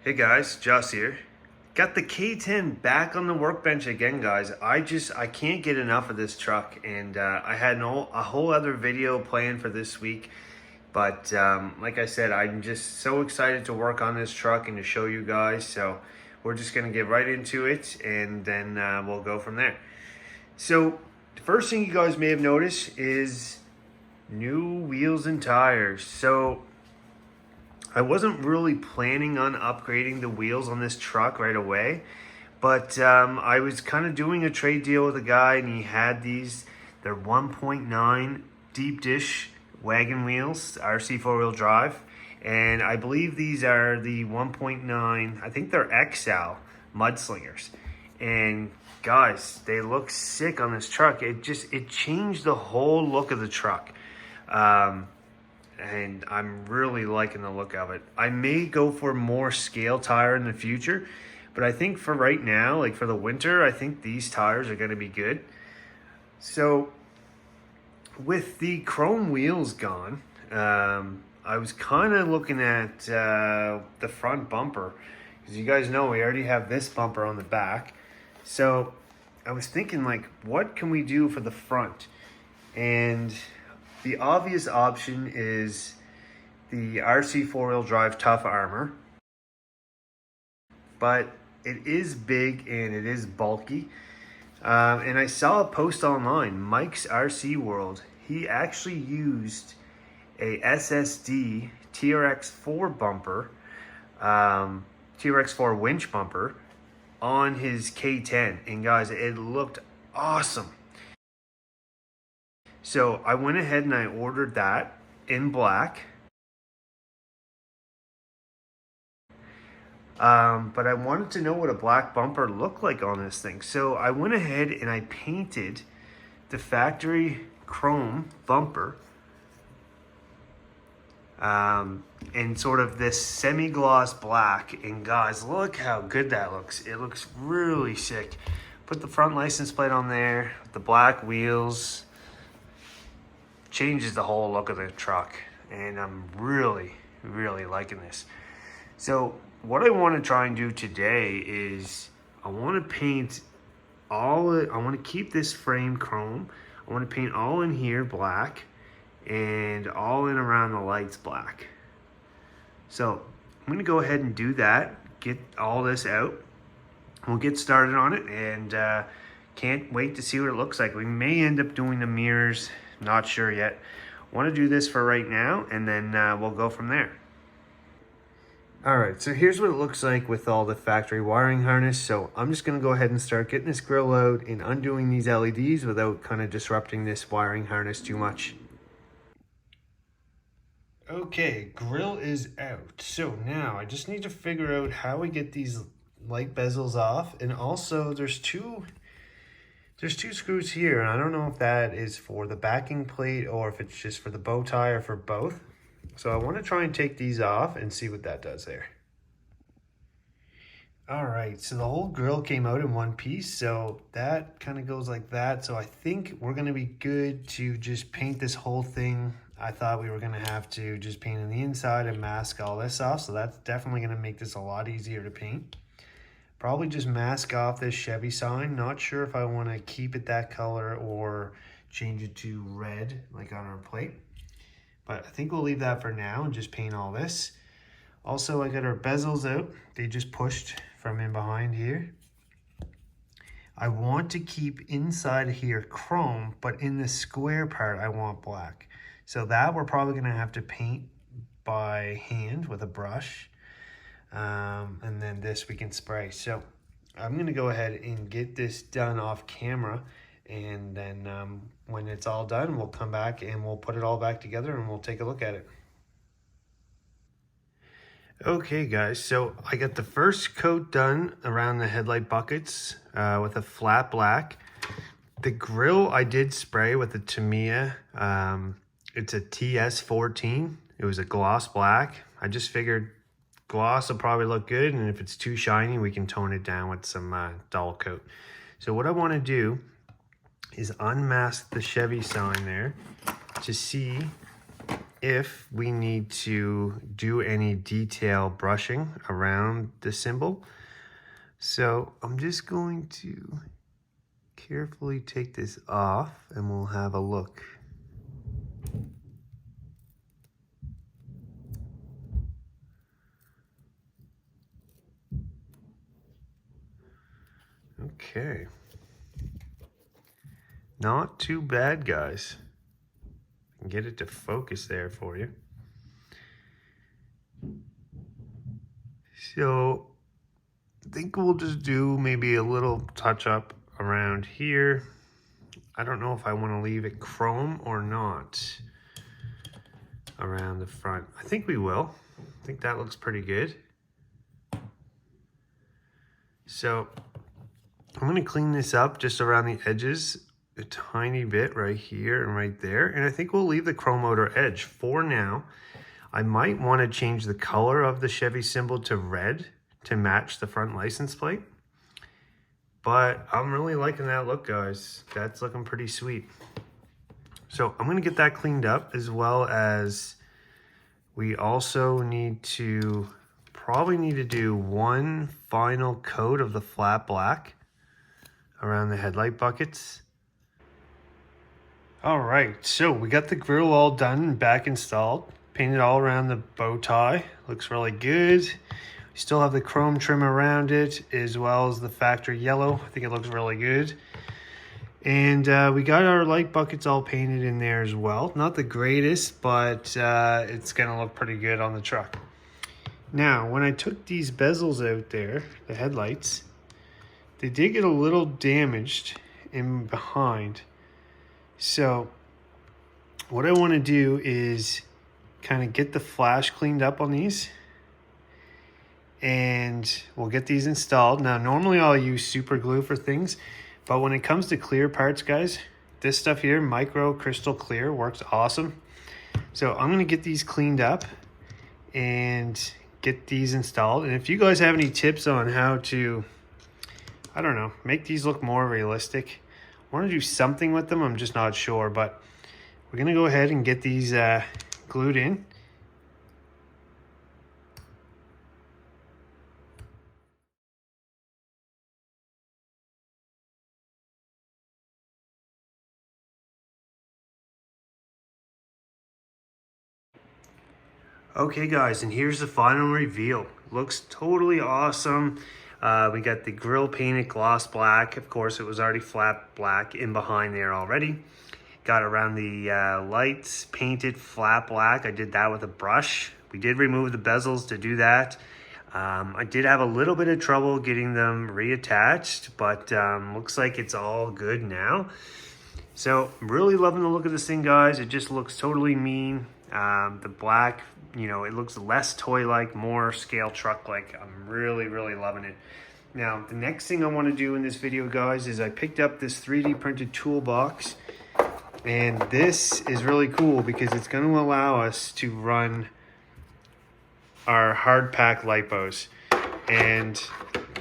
Hey guys, Joss here. Got the K10 back on the workbench again, guys. I can't get enough of this truck, and I had a whole other video planned for this week, but like I said, I'm just so excited to work on this truck and to show you guys. So we're just gonna get right into it, and then we'll go from there. So the first thing you guys may have noticed is new wheels and tires. So I wasn't really planning on upgrading the wheels on this truck right away, but I was kind of doing a trade deal with a guy, and he had these. They're 1.9 deep dish wagon wheels, RC4 wheel drive, and I believe these are the 1.9, I think they're XL mudslingers. And guys, they look sick on this truck. It changed the whole look of the truck. And I'm really liking the look of it. I may go for more scale tire in the future, but I think for right now, like for the winter, I think these tires are going to be good. So with the chrome wheels gone, I was kind of looking at the front bumper, because you guys know we already have this bumper on the back. So I was thinking, like, what can we do for the front? And the obvious option is the RC4 wheel drive tough armor, but it is big and it is bulky. And I saw a post online, Mike's RC World. He actually used a SSD TRX4 bumper, TRX4 winch bumper on his K10, and guys, it looked awesome. So I went ahead and I ordered that in black. But I wanted to know what a black bumper looked like on this thing. So I went ahead and I painted the factory chrome bumper in sort of this semi-gloss black. And guys, look how good that looks. It looks really sick. Put the front license plate on there, the black wheels. Changes the whole look of the truck, and I'm really liking this. So what I want to try and do today is I want to paint I want to keep this frame chrome. I want to paint all in here black and all in around the lights black. So I'm going to go ahead and do that, get all this out. We'll get started on it, and can't wait to see what it looks like. We may end up doing the mirrors. Not sure yet. Want to do this for right now, and then we'll go from there. Alright, so here's what it looks like with all the factory wiring harness. So I'm just going to go ahead and start getting this grill out and undoing these LEDs without kind of disrupting this wiring harness too much. Okay, grill is out. So now I just need to figure out how we get these light bezels off, and also there's two screws here, and I don't know if that is for the backing plate or if it's just for the bow tie or for both. So I want to try and take these off and see what that does there. All right, so the whole grill came out in one piece, so that kind of goes like that. So I think we're going to be good to just paint this whole thing. I thought we were going to have to just paint on the inside and mask all this off, so that's definitely going to make this a lot easier to paint. Probably just mask off this Chevy sign. Not sure if I want to keep it that color or change it to red like on our plate. But I think we'll leave that for now and just paint all this. Also, I got our bezels out. They just pushed from in behind here. I want to keep inside here chrome, but in the square part I want black. So that we're probably going to have to paint by hand with a brush. And then this we can spray. So I'm going to go ahead and get this done off camera, and then when it's all done, we'll come back and we'll put it all back together and we'll take a look at it. Okay guys, so I got the first coat done around the headlight buckets with a flat black. The grill I did spray with a Tamiya. It's a TS14. It was a gloss black. I just figured gloss will probably look good, and if it's too shiny, we can tone it down with some dull coat. So what I want to do is unmask the Chevy sign there to see if we need to do any detail brushing around the cymbal. So I'm just going to carefully take this off and we'll have a look. Okay. Not too bad, guys. Get it to focus there for you. So I think we'll just do maybe a little touch up around here. I don't know if I want to leave it chrome or not around the front. I think we will. I think that looks pretty good. So I'm going to clean this up just around the edges a tiny bit right here and right there. And I think we'll leave the chrome outer edge for now. I might want to change the color of the Chevy symbol to red to match the front license plate. But I'm really liking that look, guys. That's looking pretty sweet. So I'm going to get that cleaned up, as well as we also probably need to do one final coat of the flat black around the headlight buckets. All right, so we got the grill all done and back installed. Painted all around the bow tie. Looks really good. We still have the chrome trim around it, as well as the factory yellow. I think it looks really good. And we got our light buckets all painted in there as well. Not the greatest, but it's gonna look pretty good on the truck. Now, when I took these bezels out there, the headlights, they did get a little damaged in behind. So what I want to do is kind of get the flash cleaned up on these, and we'll get these installed. Now, normally I'll use super glue for things, but when it comes to clear parts, guys, this stuff here, micro crystal clear, works awesome. So I'm going to get these cleaned up and get these installed. And if you guys have any tips on how to, I don't know, make these look more realistic, I want to do something with them, I'm just not sure, but we're going to go ahead and get these glued in. Okay guys, and here's the final reveal. Looks totally awesome. We got the grill painted gloss black. Of course, it was already flat black in behind there already. Got around the lights painted flat black. I did that with a brush. We did remove the bezels to do that. I did have a little bit of trouble getting them reattached, but looks like it's all good now. So I'm really loving the look of this thing, guys. It just looks totally mean. The black, you know, it looks less toy-like, more scale truck-like. I'm really loving it. Now, the next thing I want to do in this video, guys, is I picked up this 3D printed toolbox. And this is really cool because it's going to allow us to run our hard pack lipos, and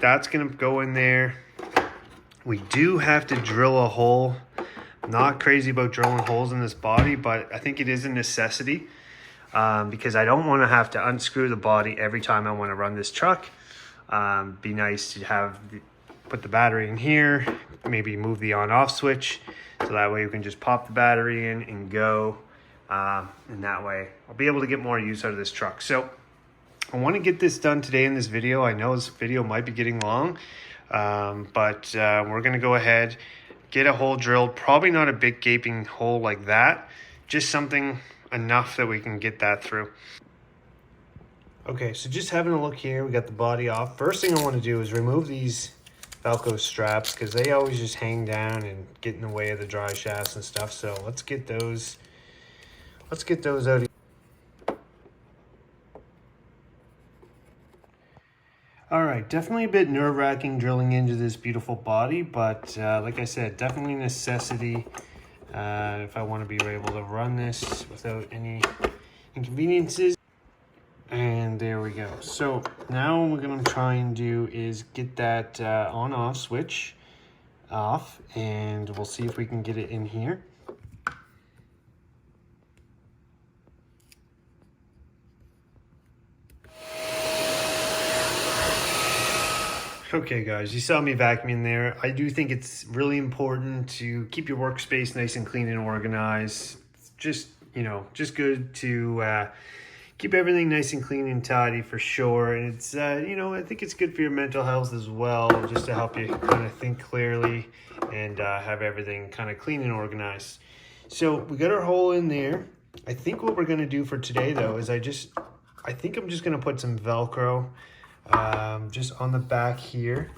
that's going to go in there. We do have to drill a hole. Not crazy about drilling holes in this body, but I think it is a necessity because I don't want to have to unscrew the body every time I want to run this truck. Be nice to put the battery in here, maybe move the on-off switch, so that way you can just pop the battery in and go. And that way I'll be able to get more use out of this truck. So I want to get this done today in this video. I know this video might be getting long, but we're going to go ahead, get a hole drilled. Probably not a big gaping hole like that, just something enough that we can get that through. Okay, so just having a look here, we got the body off. First thing I want to do is remove these Velcro straps because they always just hang down and get in the way of the dry shafts and stuff. So let's get those out of. All right, definitely a bit nerve-wracking drilling into this beautiful body, but like I said, definitely a necessity if I want to be able to run this without any inconveniences. And there we go. So now what we're going to try and do is get that on-off switch off, and we'll see if we can get it in here. Okay guys, you saw me vacuuming there. I do think it's really important to keep your workspace nice and clean and organized. It's just, you know, just good to keep everything nice and clean and tidy for sure. And it's, you know, I think it's good for your mental health as well, just to help you kind of think clearly and have everything kind of clean and organized. So we got our hole in there. I think what we're gonna do for today though is I think I'm just gonna put some Velcro just on the back here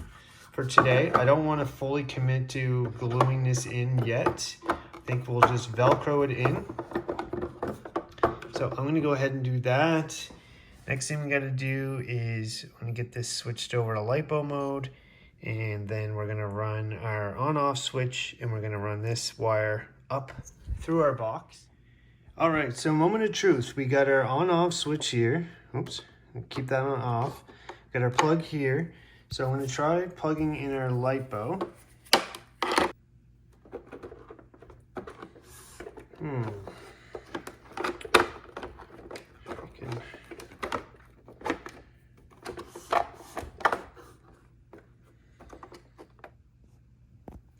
for today. I don't want to fully commit to gluing this in yet. I think we'll just Velcro it in. So I'm going to go ahead and do that. Next thing we got to do is I'm going to get this switched over to LiPo mode, and then we're going to run our on-off switch, and we're going to run this wire up through our box. All right, so moment of truth. We got our on-off switch here. Oops, keep that on off. Got our plug here. So I'm going to try plugging in our LiPo.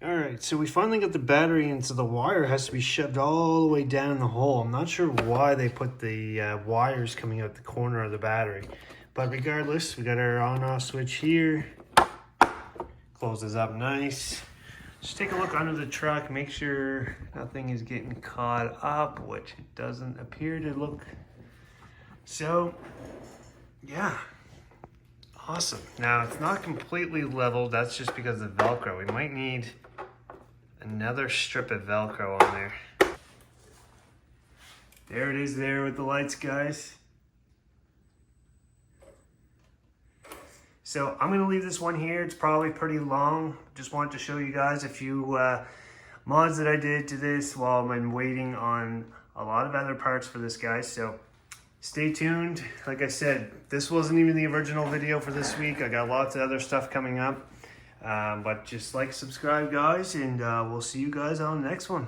Alright, so we finally got the battery in, so the wire has to be shoved all the way down the hole. I'm not sure why they put the wires coming out the corner of the battery. But regardless, we got our on-off switch here. Close this up nice. Just take a look under the truck, make sure nothing is getting caught up, which it doesn't appear to look. So, yeah, awesome. Now, it's not completely leveled. That's just because of Velcro. We might need another strip of Velcro on there. There it is there with the lights, guys. So I'm going to leave this one here. It's probably pretty long. Just wanted to show you guys a few mods that I did to this while I'm waiting on a lot of other parts for this, guys. So stay tuned. Like I said, this wasn't even the original video for this week. I got lots of other stuff coming up. But just like, subscribe, guys, and we'll see you guys on the next one.